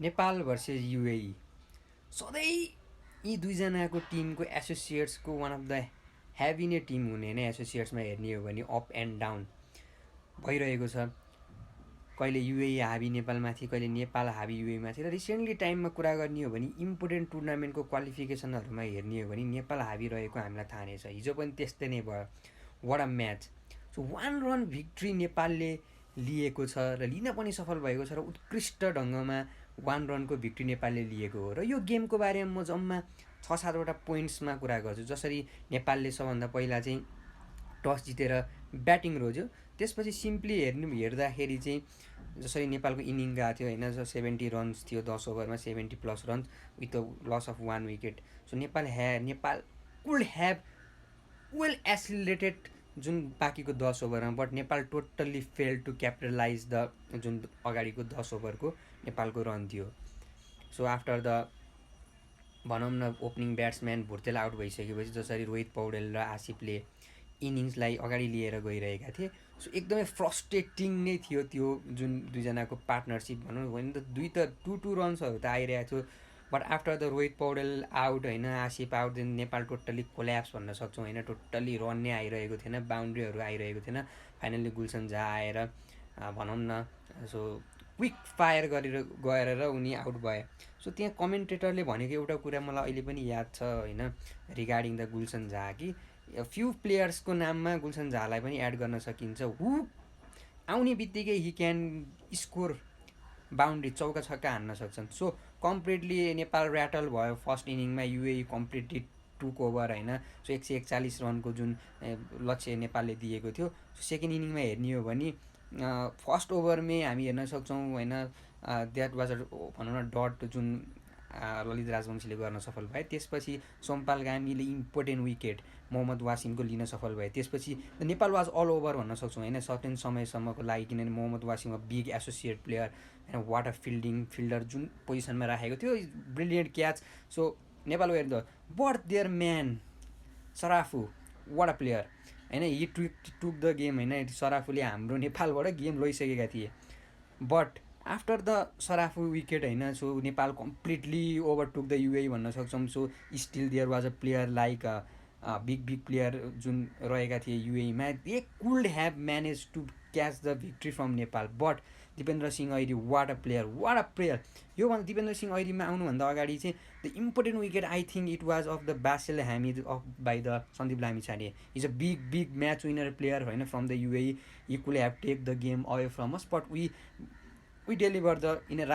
Nepal versus UAE सधैँ यी दुईजनाको टिमको एसोसिएट्सको वान अफ द हेभी नै टिम हुने नै एसोसिएट्समा हेर्ने हो भने अप एन्ड डाउन भइरहेको छ। कहिले युएई हाबी नेपालमाथि, कहिले नेपाल हाबी युएईमाथि। र रिसेन्टली टाइममा कुरा गर्ने हो भने इम्पोर्टेन्ट टुर्नामेन्टको क्वालिफिकेसनहरूमा हेर्ने हो भने नेपाल हाबी रहेको हामीलाई थाहा नै छ। हिजो पनि त्यस्तै नै भयो। What a match. So 1 run victory नेपालले लिएको छ र लिन पनि सफल भएको छ र उत्कृष्ट ढङ्गमा 1 रनको भिक्ट्री नेपालले लिएको हो। र यो गेमको बारेमा म जम्मा 6-7वटा पोइन्ट्समा कुरा गर्छु। जसरी नेपालले सबभन्दा पहिला चाहिँ टस जितेर ब्याटिङ रोज्यो, त्यसपछि सिम्पली हेर्दाखेरि चाहिँ जसरी नेपालको इनिङ गएको थियो होइन, 70 रन्स थियो 10 ओभरमा, 70+ runs with the loss of 1 wicket. So Nepal could have well accelerated जुन बाँकीको 10 ओभरमा, but Nepal totally fail to capitalise the जुन अगाडिको 10 ओभरको नेपालको रन थियो। सो आफ्टर द भनौँ न ओपनिङ ब्याट्सम्यान भुर्तेल आउट भइसकेपछि जसरी रोहित पौडेल र आसिफले इनिङ्सलाई अगाडि लिएर गइरहेका थिए, सो एकदमै फ्रस्ट्रेटिङ नै थियो त्यो जुन दुईजनाको पार्टनरसिप भनौँ भने त 2 रन्सहरू त आइरहेको थियो। But after the Rohit Paudel out होइन, Asif out, then Nepal totally collapse भन्न सक्छौँ होइन। टोटल्ली रन नै आइरहेको थिएन, बााउन्ड्रीहरू आइरहेको थिएन। फाइनल्ली गुलसन झा आएर भनौँ न सो क्विक फायर गरेर गएर र उनी आउट भए। सो त्यहाँ कमेन्टेटरले भनेको एउटा कुरा मलाई अहिले पनि याद छ होइन, रिगार्डिङ द गुलसन झा कि फ्यु प्लेयर्सको नाममा गुलसन झालाई पनि एड गर्न सकिन्छ। हु आउने बित्तिकै हि क्यान स्कोर बााउन्ड्री, चौका छक्का हान्न सक्छन्। सो कम्प्लिटली नेपाल ऱ्याटल भयो फर्स्ट इनिङमा। युएई कम्प्लिटली टुक ओभर होइन। सो 141 रनको जुन लक्ष्य नेपालले दिएको थियो। सो सेकेन्ड इनिङमा हेर्ने हो भने फर्स्ट ओभरमै हामी हेर्न सक्छौँ होइन, द्याट वाज अ भनौँ न डट जुन ललित राजवंशीले गर्न सफल भए। त्यसपछि सोमपाल गामीले इम्पोर्टेन्ट विकेट मोहम्मद वासिमको लिन सफल भए। त्यसपछि नेपाल वाज अल ओभर भन्न सक्छौँ होइन सर्टेन समयसम्मको लागि, किनभने Mohammad Waseem a big associate player होइन, वाट अ फिल्डर जुन पोजिसनमा राखेको थियो, brilliant catch. So Nepal were the but there man Sharafu, what a player होइन, हि टुक द गेम होइन। सराफुले हाम्रो नेपालबाट गेम लैसकेका थिए। But after the Sharafu wicket होइन, so Nepal completely overtook the UAE भन्न सक्छौँ। So still there was a player like big player जुन रहेका थिए युएईमा, they could have manage to catch the victory from Nepal. But Dipendra Singh Airee, what a player. योभन्दा दिपेन्द्र सिंह ऐरीमा आउनुभन्दा अगाडि चाहिँ the important wicket I think it was of the Basil Hameed off by the Sandeep Lamichhane. Is a big match winner player होइन from the UAE. He could have take the game away from us, but we deliver the in a